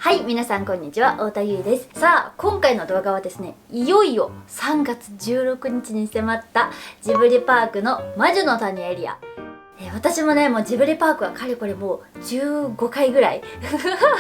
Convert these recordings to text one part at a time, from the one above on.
はい、皆さんこんにちは、太田優です。さあ、今回の動画はですね、いよいよ3月16日に迫ったジブリパークの魔女の谷エリア。私もね、もうジブリパークはかれこれもう15回ぐらい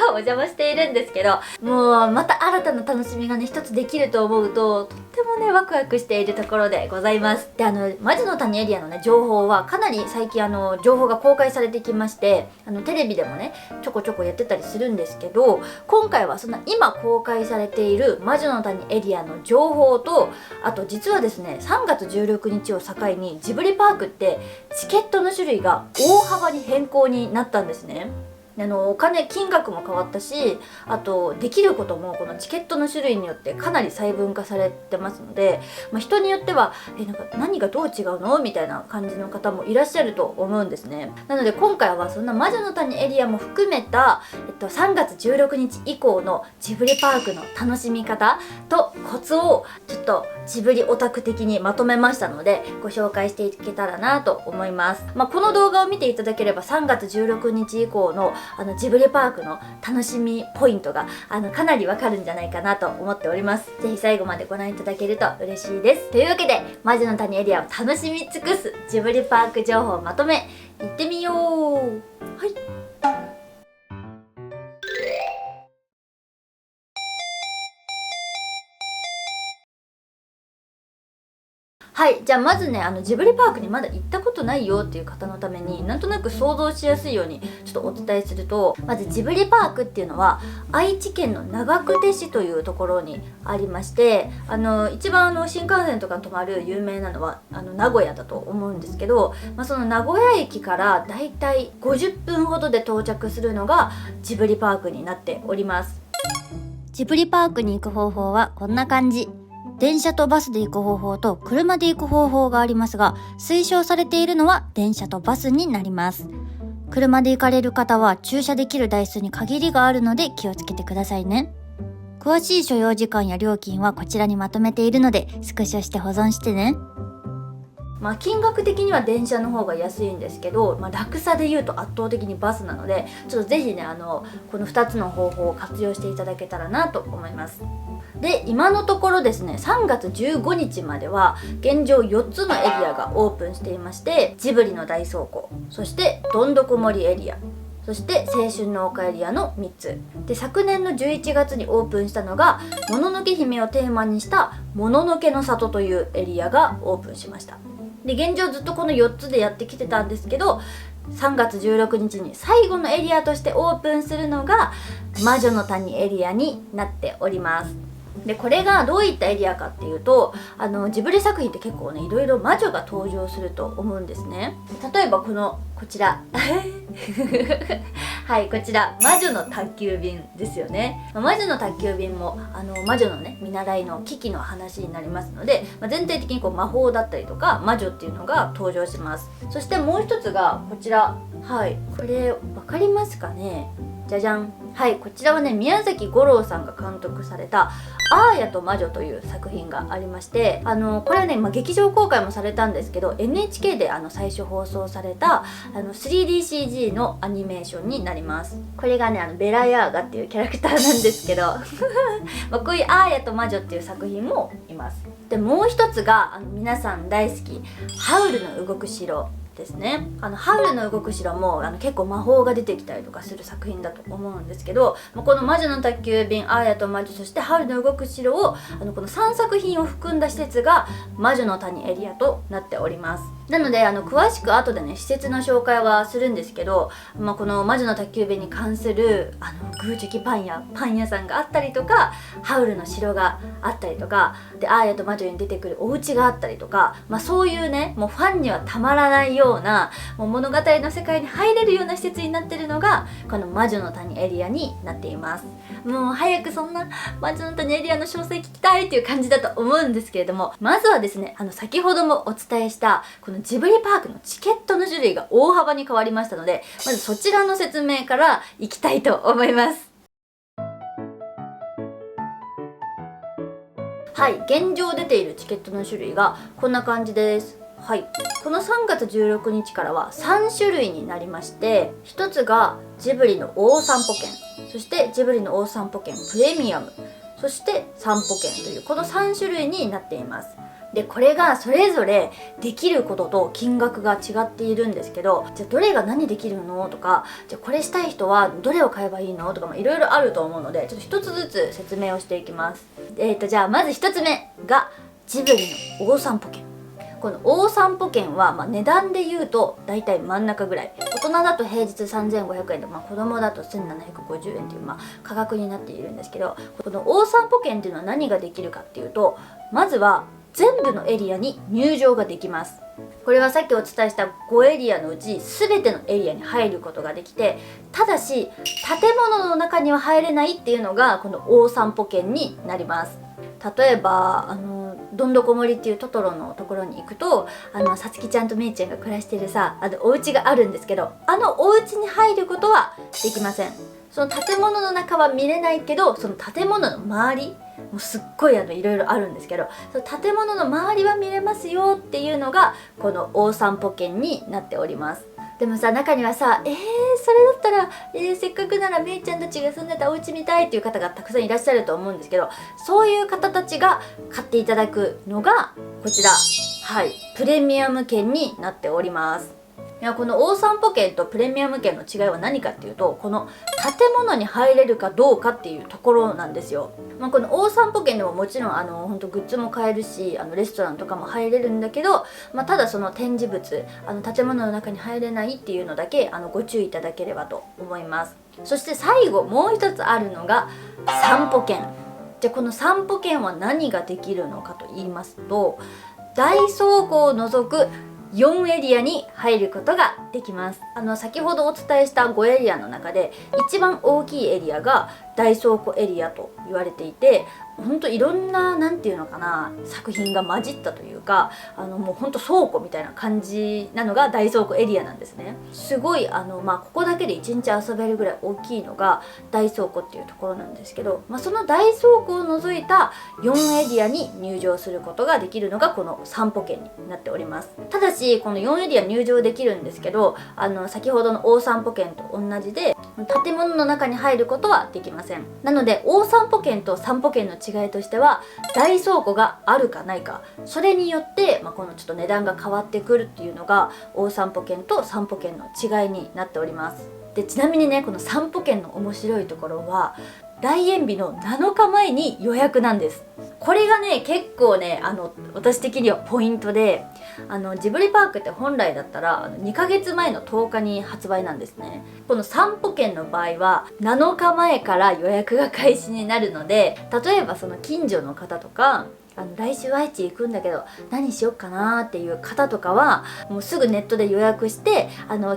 お邪魔しているんですけど、もうまた新たな楽しみがね、一つできると思うと、とってもね、ワクワクしているところでございます。で、魔女の谷エリアのね、情報はかなり最近情報が公開されてきまして、テレビでもね、ちょこちょこやってたりするんですけど、今回はそんな今公開されている魔女の谷エリアの情報と、あと実はですね、3月16日を境にジブリパークってチケットの種類が大幅に変更になったんですね。金額も変わったし、あとできることもこのチケットの種類によってかなり細分化されてますので、人によってはなんか何がどう違うのみたいな感じの方もいらっしゃると思うんですね。なので今回はそんな魔女の谷エリアも含めた、3月16日以降のジブリパークの楽しみ方とコツをちょっとジブリオタク的にまとめましたので、ご紹介していけたらなと思います。この動画を見ていただければ3月16日以降のジブリパークの楽しみポイントがかなりわかるんじゃないかなと思っております。ぜひ最後までご覧いただけると嬉しいです。というわけで、魔女の谷エリアを楽しみ尽くすジブリパーク情報をまとめ、行ってみよう。はい。はい、じゃあまずね、ジブリパークにまだ行ったことないよっていう方のために、なんとなく想像しやすいようにちょっとお伝えすると、まずジブリパークっていうのは愛知県の長久手市というところにありまして、一番新幹線とかに止まる有名なのは名古屋だと思うんですけど、その名古屋駅からだいたい50分ほどで到着するのがジブリパークになっております。ジブリパークに行く方法はこんな感じ。電車とバスで行く方法と車で行く方法がありますが、推奨されているのは電車とバスになります。車で行かれる方は駐車できる台数に限りがあるので気をつけてくださいね。詳しい所要時間や料金はこちらにまとめているので、スクショして保存してね。金額的には電車の方が安いんですけど、楽さで言うと圧倒的にバスなので、ちょっとぜひねこの2つの方法を活用していただけたらなと思います。で、今のところですね、3月15日までは現状4つのエリアがオープンしていまして、ジブリの大倉庫、そしてどんどこ森エリア、そして青春の丘エリアの3つで、昨年の11月にオープンしたのがもののけ姫をテーマにしたもののけの里というエリアがオープンしました。で、現状ずっとこの4つでやってきてたんですけど、3月16日に最後のエリアとしてオープンするのが魔女の谷エリアになっております。で、これがどういったエリアかっていうと、ジブリ作品って結構ね、いろいろ魔女が登場すると思うんですね。例えばこちらはい、こちら魔女の宅急便ですよね。魔女の宅急便も魔女のね、見習いのキキの話になりますので、全体的に魔法だったりとか魔女っていうのが登場します。そしてもう一つがこちら。はい、これ分かりますかね。じゃじゃん。はい、こちらはね、宮崎吾朗さんが監督されたアーヤと魔女という作品がありまして、これはね、劇場公開もされたんですけど、 NHK で最初放送された3DCG のアニメーションになります。これがね、ベラヤーガっていうキャラクターなんですけどこういうアーヤと魔女っていう作品もいます。で、もう一つが皆さん大好きハウルの動く城ですね。ハウルの動く城も結構魔法が出てきたりとかする作品だと思うんですけど、この魔女の宅急便、アーヤと魔女、そしてハウルの動く城をこの3作品を含んだ施設が魔女の谷エリアとなっております。なので詳しく後でね、施設の紹介はするんですけど、この魔女の宅急便に関するグーチョキパン屋さんがあったりとか、ハウルの城があったりとかで、アーヤと魔女に出てくるお家があったりとか、そういうね、もうファンにはたまらないような、もう物語の世界に入れるような施設になってるのがこの魔女の谷エリアになっています。もう早くそんな魔女の谷エリアの詳細聞きたいっていう感じだと思うんですけれども、まずはですね、先ほどもお伝えしたこのジブリパークのチケットの種類が大幅に変わりましたので、まずそちらの説明からいきたいと思います。はい、現状出ているチケットの種類がこんな感じです。はい、この3月16日からは3種類になりまして、1つがジブリの大散歩券、そしてジブリの大散歩券プレミアム、そして散歩券というこの3種類になっています。でこれがそれぞれできることと金額が違っているんですけど、じゃあどれが何できるのとか、じゃあこれしたい人はどれを買えばいいのとかいろいろあると思うので、ちょっと一つずつ説明をしていきます。じゃあまず1つ目がジブリの大散歩券。この大散歩券は、値段で言うとだいたい真ん中ぐらい、大人だと平日3500円で、子供だと1750円という、価格になっているんですけど、この大散歩券っていうのは何ができるかっていうと、まずは全部のエリアに入場ができます。これはさっきお伝えした5エリアのうち全てのエリアに入ることができて、ただし建物の中には入れないっていうのがこの大散歩券になります。例えばどんどこ森っていうトトロのところに行くと、さつきちゃんとめいちゃんが暮らしてるさお家があるんですけど、お家に入ることはできません。その建物の中は見れないけど、その建物の周りもうすっごいいろいろあるんですけど、その建物の周りは見れますよっていうのがこの大散歩券になっております。でもさ、中にはさ、それだったら、せっかくならめいちゃんたちが住んでたお家見たいっていう方がたくさんいらっしゃると思うんですけど、そういう方たちが買っていただくのがこちら、はい、プレミアム券になっております。いや、この大散歩券とプレミアム券の違いは何かっていうと、この建物に入れるかどうかっていうところなんですよ。この大散歩券でももちろん本当グッズも買えるし、レストランとかも入れるんだけど、ただその展示物建物の中に入れないっていうのだけご注意いただければと思います。そして最後もう一つあるのが散歩券。じゃあこの散歩券は何ができるのかと言いますと、大倉庫を除く4エリアに入ることができます。先ほどお伝えした5エリアの中で一番大きいエリアが大倉庫エリアと言われていて、ほんといろんななんていうのかな、作品が混じったというか、もうほんと倉庫みたいな感じなのが大倉庫エリアなんですね。すごいここだけで1日遊べるぐらい大きいのが大倉庫っていうところなんですけど、その大倉庫を除いた4エリアに入場することができるのがこの散歩券になっております。ただしこの4エリア入場できるんですけど、先ほどの大散歩券と同じで建物の中に入ることはできません。なので大散歩券と散歩券の違いとしては、大倉庫があるかないか、それによって、このちょっと値段が変わってくるっていうのが大散歩券と散歩券の違いになっております。でちなみにね、この散歩券の面白いところは来園日の7日前に予約なんです。これがね結構ね私的にはポイントで、ジブリパークって本来だったら2ヶ月前の10日に発売なんですね。この散歩券の場合は7日前から予約が開始になるので、例えばその近所の方とか来週愛知行くんだけど何しよっかなっていう方とかはもうすぐネットで予約して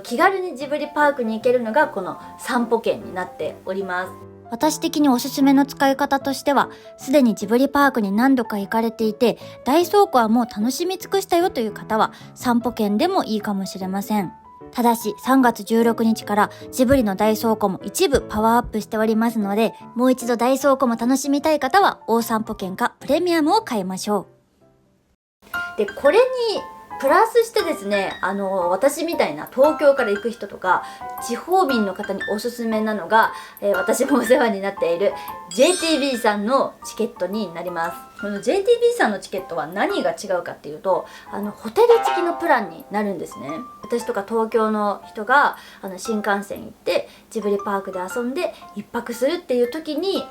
気軽にジブリパークに行けるのがこの散歩券になっております。私的におすすめの使い方としては、すでにジブリパークに何度か行かれていて、大倉庫はもう楽しみ尽くしたよという方は、散歩券でもいいかもしれません。ただし、3月16日からジブリの大倉庫も一部パワーアップしておりますので、もう一度大倉庫も楽しみたい方は、大散歩券かプレミアムを買いましょう。で、これにプラスしてですね、私みたいな東京から行く人とか地方民の方におすすめなのが、私もお世話になっている JTB さんのチケットになります。この JTB さんのチケットは何が違うかっていうと、ホテル付きのプランになるんですね。私とか東京の人が新幹線行ってジブリパークで遊んで一泊するっていう時に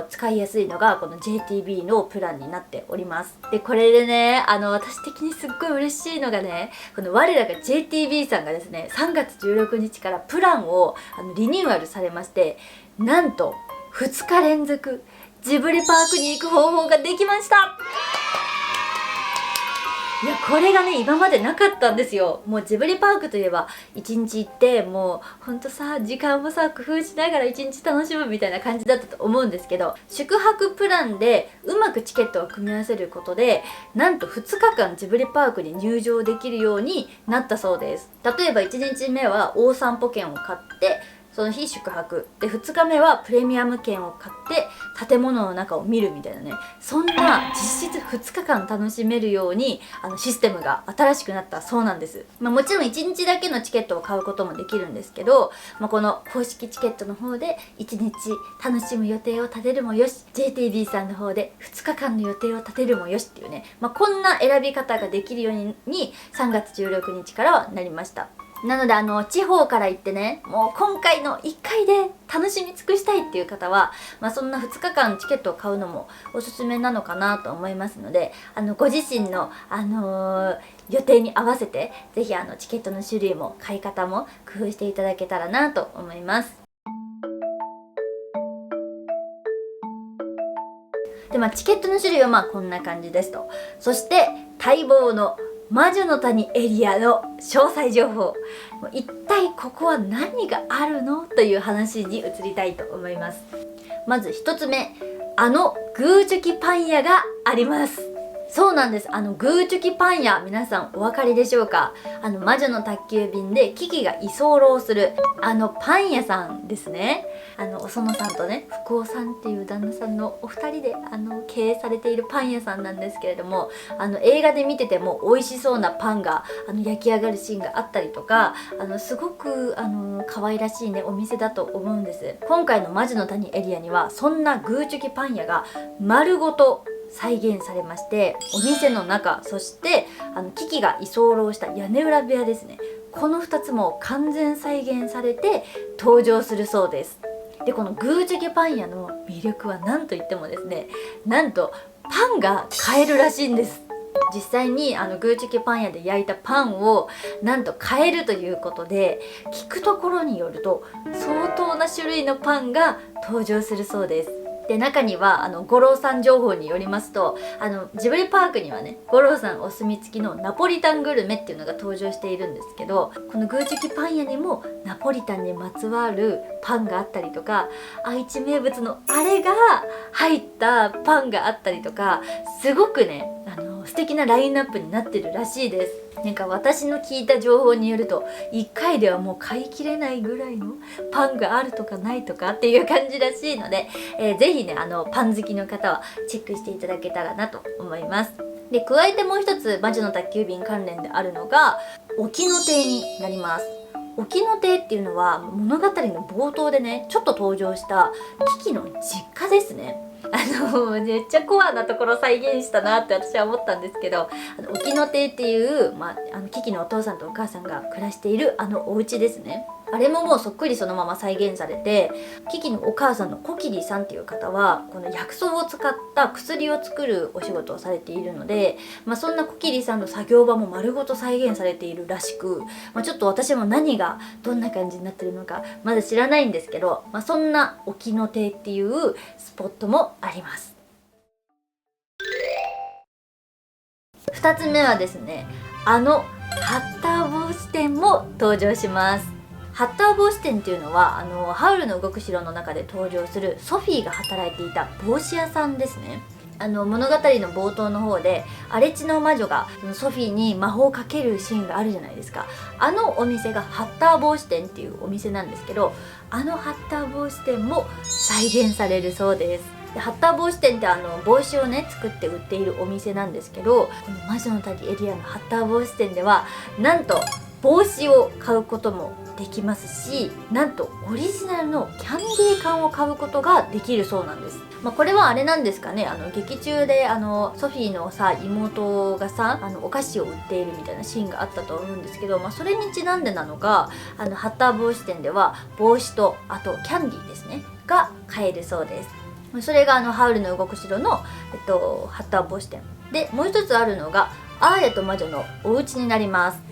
使いやすいのがこの JTB のプランになっております。でこれでね私的にすっごい嬉しいのがね、この我らが JTB さんがですね3月16日からプランをリニューアルされまして、なんと2日連続ジブリパークに行く方法ができました。いやこれがね今までなかったんですよ。もうジブリパークといえば一日行ってもうほんとさ時間もさ工夫しながら一日楽しむみたいな感じだったと思うんですけど、宿泊プランでうまくチケットを組み合わせることでなんと2日間ジブリパークに入場できるようになったそうです。例えば1日目は大散歩券を買ってその日宿泊で、2日目はプレミアム券を買って建物の中を見るみたいなね、そんな実質2日間楽しめるようにシステムが新しくなったそうなんです。もちろん1日だけのチケットを買うこともできるんですけど、この公式チケットの方で1日楽しむ予定を立てるもよし、 JTB さんの方で2日間の予定を立てるもよしっていうね、こんな選び方ができるように3月16日からはなりました。なので地方から行ってね、もう今回の1回で楽しみ尽くしたいっていう方は、そんな2日間チケットを買うのもおすすめなのかなと思いますので、ご自身の、予定に合わせてぜひチケットの種類も買い方も工夫していただけたらなと思います。でチケットの種類はこんな感じですと。そして待望の魔女の谷エリアの詳細情報、一体ここは何があるのという話に移りたいと思います。まず1つ目、グーチョキパン屋があります。そうなんです。グーチョキパン屋、皆さんお分かりでしょうか？魔女の宅急便でキキが居候するパン屋さんですね。お園さんとね、福尾さんっていう旦那さんのお二人で経営されているパン屋さんなんですけれども、映画で見てても美味しそうなパンが焼き上がるシーンがあったりとか、すごく可愛らしいねお店だと思うんです。今回の魔女の谷エリアにはそんなグーチョキパン屋が丸ごと再現されまして、お店の中、そしてキキが居候した屋根裏部屋ですね、この2つも完全再現されて登場するそうです。でこのグーチョキパン屋の魅力は何といってもですね、なんとパンが買えるらしいんです。実際にグーチョキパン屋で焼いたパンをなんと買えるということで、聞くところによると相当な種類のパンが登場するそうです。で中には五郎さん情報によりますと、ジブリパークにはね、五郎さんお墨付きのナポリタングルメっていうのが登場しているんですけど、このグーチョキパン屋にもナポリタンにまつわるパンがあったりとか、愛知名物のあれが入ったパンがあったりとか、すごくね素敵なラインナップになってるらしいです。なんか私の聞いた情報によると、1回ではもう買い切れないぐらいのパンがあるとかないとかっていう感じらしいので、ぜひねパン好きの方はチェックしていただけたらなと思います。で加えてもう一つ魔女の宅急便関連であるのが沖ノ亭になります。沖ノ亭っていうのは物語の冒頭でねちょっと登場したキキの実家ですね。めっちゃコアなところ再現したなって私は思ったんですけど、沖ノ亭っていう、キキのお父さんとお母さんが暮らしているお家ですね。あれももうそっくりそのまま再現されて、キキのお母さんのコキリさんっていう方はこの薬草を使った薬を作るお仕事をされているので、そんなコキリさんの作業場も丸ごと再現されているらしく、ちょっと私も何がどんな感じになってるのかまだ知らないんですけど、そんな沖ノ亭っていうスポットもあります。2つ目はですね、ハッター帽子店も登場します。ハッター帽子店っていうのはハウルの動く城の中で登場するソフィーが働いていた帽子屋さんですね。物語の冒頭の方で荒地の魔女がソフィーに魔法をかけるシーンがあるじゃないですか。お店がハッター帽子店っていうお店なんですけど、ハッター帽子店も再現されるそうです。でハッター帽子店って帽子をね作って売っているお店なんですけど、この魔女の谷エリアのハッター帽子店ではなんと帽子を買うこともできますし、なんとオリジナルのキャンディー缶を買うことができるそうなんです。これはあれなんですかね、劇中でソフィーのさ妹がさお菓子を売っているみたいなシーンがあったと思うんですけど、それにちなんでなのかハッター帽子店では帽子とあとキャンディーですねが買えるそうです。それがハウルの動く城の、ハッター帽子店で、もう一つあるのがアーヤと魔女のお家になります。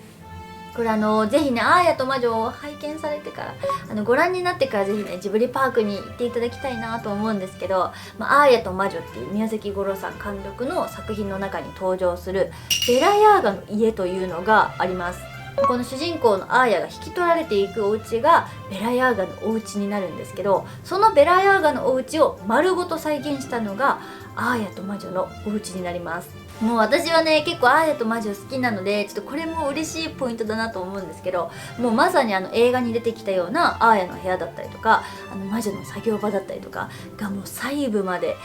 これぜひねアーヤと魔女を拝見されてからご覧になってからぜひねジブリパークに行っていただきたいなと思うんですけど、アーヤと魔女っていう宮崎吾朗さん監督の作品の中に登場するベラヤーガの家というのがあります。この主人公のアーヤが引き取られていくお家がベラヤーガのお家になるんですけど、そのベラヤーガのお家を丸ごと再現したのがアーヤと魔女のお家になります。もう私はね結構アーヤと魔女好きなので、ちょっとこれも嬉しいポイントだなと思うんですけど、もうまさに映画に出てきたようなアーヤの部屋だったりとか魔女の作業場だったりとかがもう細部まで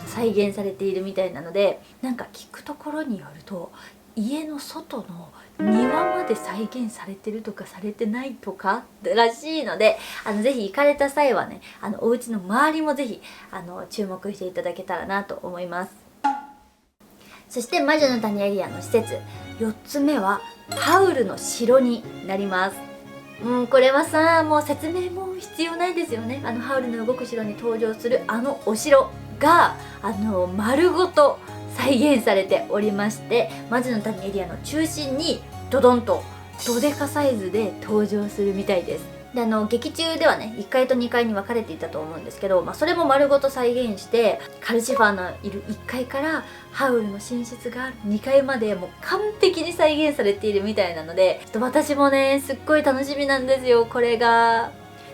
再現されているみたいなので、なんか聞くところによると家の外の庭まで再現されてるとかされてないとからしいので、ぜひ行かれた際はねお家の周りもぜひ注目していただけたらなと思います。そして魔女の谷エリアの施設4つ目はハウルの城になります。これはさもう説明も必要ないですよね。ハウルの動く城に登場するお城が丸ごと再現されておりまして、魔女の谷エリアの中心にドドンとドデカサイズで登場するみたいです。で劇中ではね1階と2階に分かれていたと思うんですけど、それも丸ごと再現してカルシファーのいる1階からハウルの寝室がある2階までもう完璧に再現されているみたいなので、ちょっと私もねすっごい楽しみなんですよこれが。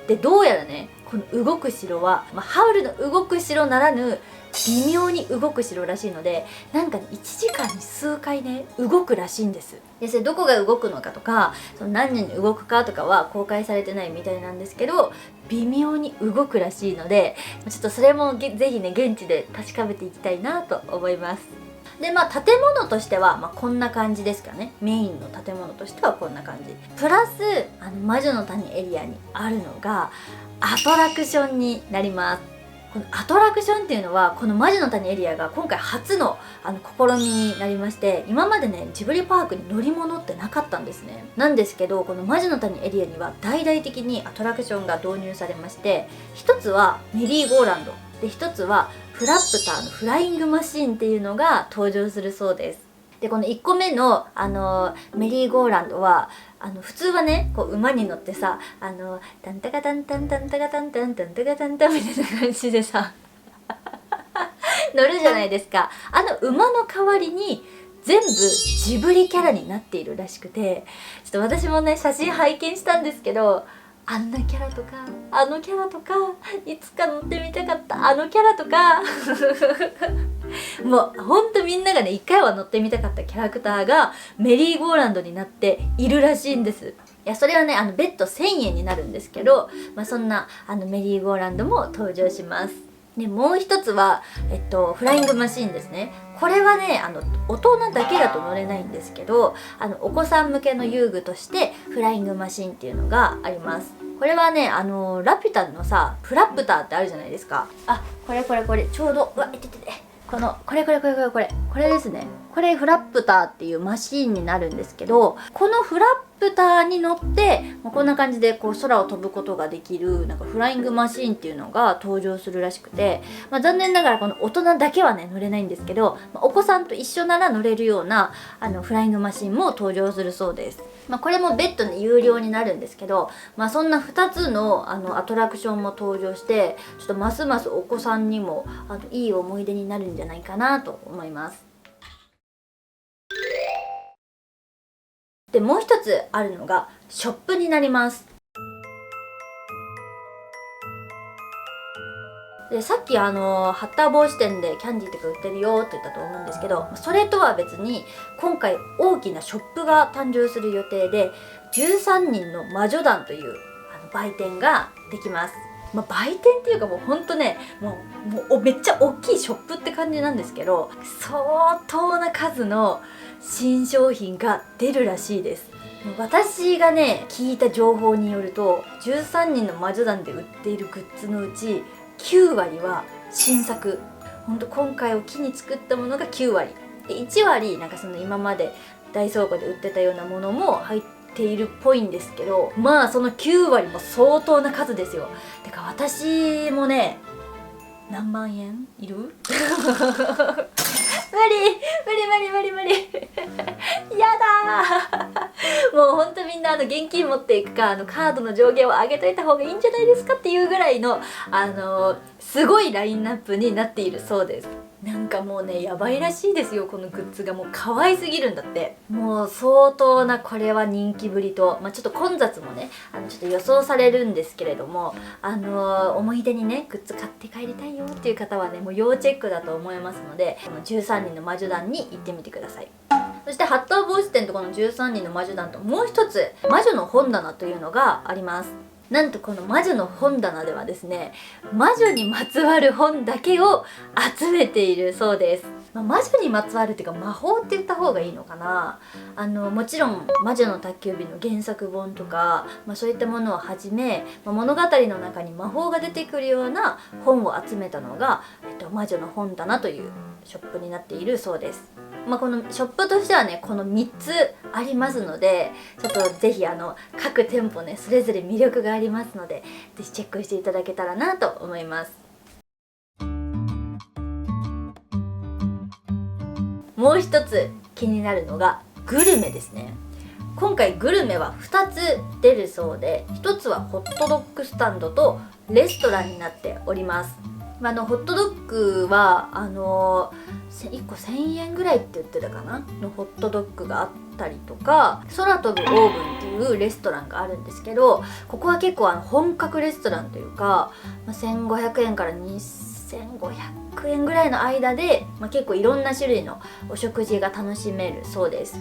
でどうやらねこの動く城は、ハウルの動く城ならぬ微妙に動く城らしいので、なんかね1時間に数回ね動くらしいんです。でそれどこが動くのかとかその何人に動くかとかは公開されてないみたいなんですけど、微妙に動くらしいのでちょっとそれもぜひね現地で確かめていきたいなと思います。で建物としては、こんな感じですかね。メインの建物としてはこんな感じプラス魔女の谷エリアにあるのがアトラクションになります。このアトラクションっていうのはこの魔女の谷エリアが今回初の試みになりまして、今までねジブリパークに乗り物ってなかったんですね。なんですけどこの魔女の谷エリアには大々的にアトラクションが導入されまして、一つはメリーゴーランドで、一つはフラップターのフライングマシーンっていうのが登場するそうです。でこの1個目の、メリーゴーランドは普通はねこう馬に乗ってさタンタカタンタンタンタカタンタンタンタカタンタンみたいな感じでさ乗るじゃないですか。馬の代わりに全部ジブリキャラになっているらしくて、ちょっと私もね写真拝見したんですけど、あんなキャラとかキャラとかいつか乗ってみたかったキャラとかもうほんとみんながね一回は乗ってみたかったキャラクターがメリーゴーランドになっているらしいんです。いやそれはね別途1000円になるんですけど、そんなメリーゴーランドも登場します。でもう一つは、フライングマシーンですね。これはね大人だけだと乗れないんですけどお子さん向けの遊具としてフライングマシーンっていうのがあります。これはねラピュタのさプラップターってあるじゃないですか。これちょうどいてこれですね。これフラップターっていうマシーンになるんですけど、このフラップターに乗ってこんな感じでこう空を飛ぶことができるなんかフライングマシーンっていうのが登場するらしくて、残念ながらこの大人だけはね乗れないんですけど、お子さんと一緒なら乗れるようなフライングマシーンも登場するそうです。これも別途ね有料になるんですけど、そんな2つのアトラクションも登場してちょっとますますお子さんにもいい思い出になるんじゃないかなと思います。でもう一つあるのがショップになります。でさっきハッター帽子店でキャンディーとか売ってるよって言ったと思うんですけど、それとは別に今回大きなショップが誕生する予定で13人の魔女団という売店ができます。売店っていうかもうほんとねもうめっちゃ大きいショップって感じなんですけど、相当な数の新商品が出るらしいです。私がね聞いた情報によると13人の魔女団で売っているグッズのうち9割は新作、ほんと今回を機に作ったものが9割で、1割なんかその今までダイソー庫で売ってたようなものも入っているっぽいんですけど、その9割も相当な数ですよ。てか私もね何万円いる無理やだもうほんとみんな現金持っていくかカードの上限を上げといた方がいいんじゃないですかっていうぐらいのすごいラインナップになっているそうです。なんかもうねやばいらしいですよ。このグッズがもう可愛すぎるんだって。もう相当なこれは人気ぶりと、ちょっと混雑もねちょっと予想されるんですけれども、思い出にねグッズ買って帰りたいよっていう方はねもう要チェックだと思いますので、この13人の魔女団に行ってみてください。そしてハッター帽子店とこの13人の魔女団ともう一つ魔女の本棚というのがあります。なんとこの魔女の本棚ではですね、魔女にまつわる本だけを集めているそうです。魔女にまつわるっていうか魔法って言った方がいいのかな。もちろん魔女の宅急便の原作本とか、そういったものをはじめ、物語の中に魔法が出てくるような本を集めたのが、魔女の本棚というショップになっているそうです。このショップとしてはねこの3つありますので、ちょっとぜひ各店舗ねそれぞれ魅力がありますので、ぜひチェックしていただけたらなと思います。もう一つ気になるのがグルメですね。今回グルメは2つ出るそうで、1つはホットドッグスタンドとレストランになっております。ホットドッグは1個1000円ぐらいって言ってたかなのホットドッグがあったりとか、空飛ぶオーブンっていうレストランがあるんですけど、ここは結構本格レストランというか、1500円から2500円ぐらいの間で、結構いろんな種類のお食事が楽しめるそうです。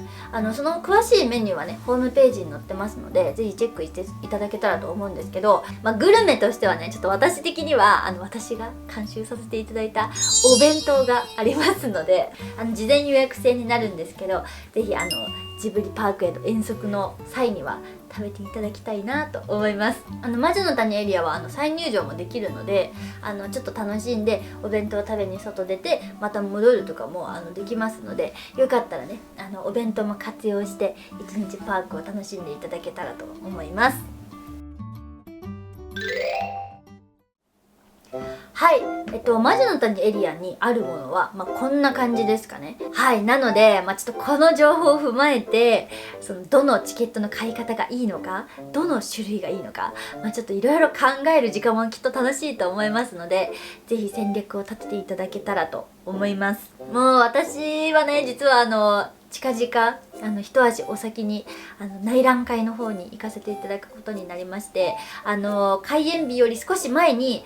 その詳しいメニューはねホームページに載ってますので、ぜひチェックしていただけたらと思うんですけど、グルメとしてはねちょっと私的には私が監修させていただいたお弁当がありますので、事前予約制になるんですけど、ぜひジブリパークへの遠足の際には食べていただきたいなと思います。魔女の谷エリアは再入場もできるので、ちょっと楽しんでお弁当を食べに外出てまた戻るとかもできますので、よかったらねお弁当も活用して一日パークを楽しんでいただけたらと思います。はい、魔女の谷エリアにあるものは、こんな感じですかね。はい、なので、ちょっとこの情報を踏まえて、どのチケットの買い方がいいのか、どの種類がいいのか、ちょっといろいろ考える時間もきっと楽しいと思いますので、ぜひ戦略を立てていただけたらと思います。もう私はね、実は近々一足お先に内覧会の方に行かせていただくことになりまして、開園日より少し前に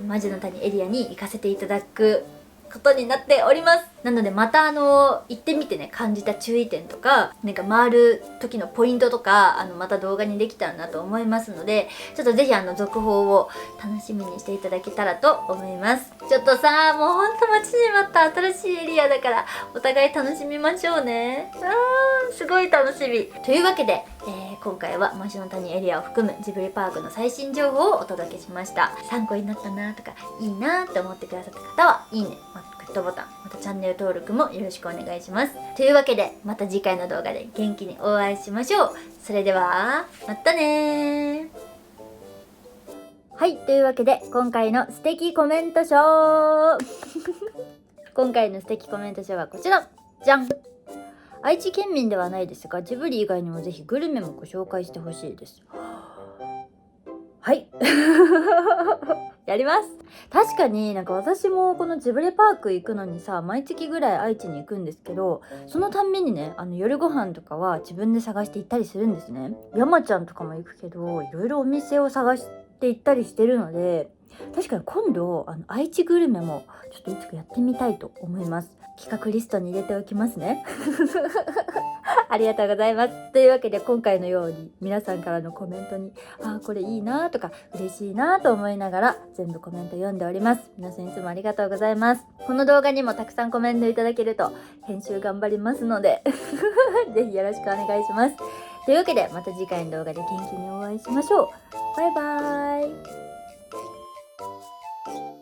魔女の谷エリアに行かせていただくことになっております。なのでまた行ってみてね感じた注意点とか、回る時のポイントとかまた動画にできたらなと思いますので、ちょっとぜひ続報を楽しみにしていただけたらと思います。ちょっとさもうほんと待ちに待った新しいエリアだからお互い楽しみましょうね。すごい楽しみというわけで、今回は魔女の谷エリアを含むジブリパークの最新情報をお届けしました。参考になったなとかいいなって思ってくださった方はいいね、グッドボタン、またチャンネル登録もよろしくお願いします。というわけでまた次回の動画で元気にお会いしましょう。それではまたねー。はい、というわけで今回の素敵コメントショー今回の素敵コメントショーはこちらじゃん。愛知県民ではないですがジブリ以外にもぜひグルメもご紹介してほしいです。はいやります。確かに私もこのジブリパーク行くのにさ毎月ぐらい愛知に行くんですけど、そのたんびにね夜ご飯とかは自分で探して行ったりするんですね。山ちゃんとかも行くけどいろいろお店を探して行ったりしてるので、確かに今度愛知グルメもちょっといつかやってみたいと思います。企画リストに入れておきますねありがとうございます。というわけで今回のように皆さんからのコメントにこれいいなとか嬉しいなと思いながら全部コメント読んでおります。皆さんいつもありがとうございます。この動画にもたくさんコメントいただけると編集頑張りますのでぜひよろしくお願いします。というわけでまた次回の動画で元気にお会いしましょう。バイバーイ。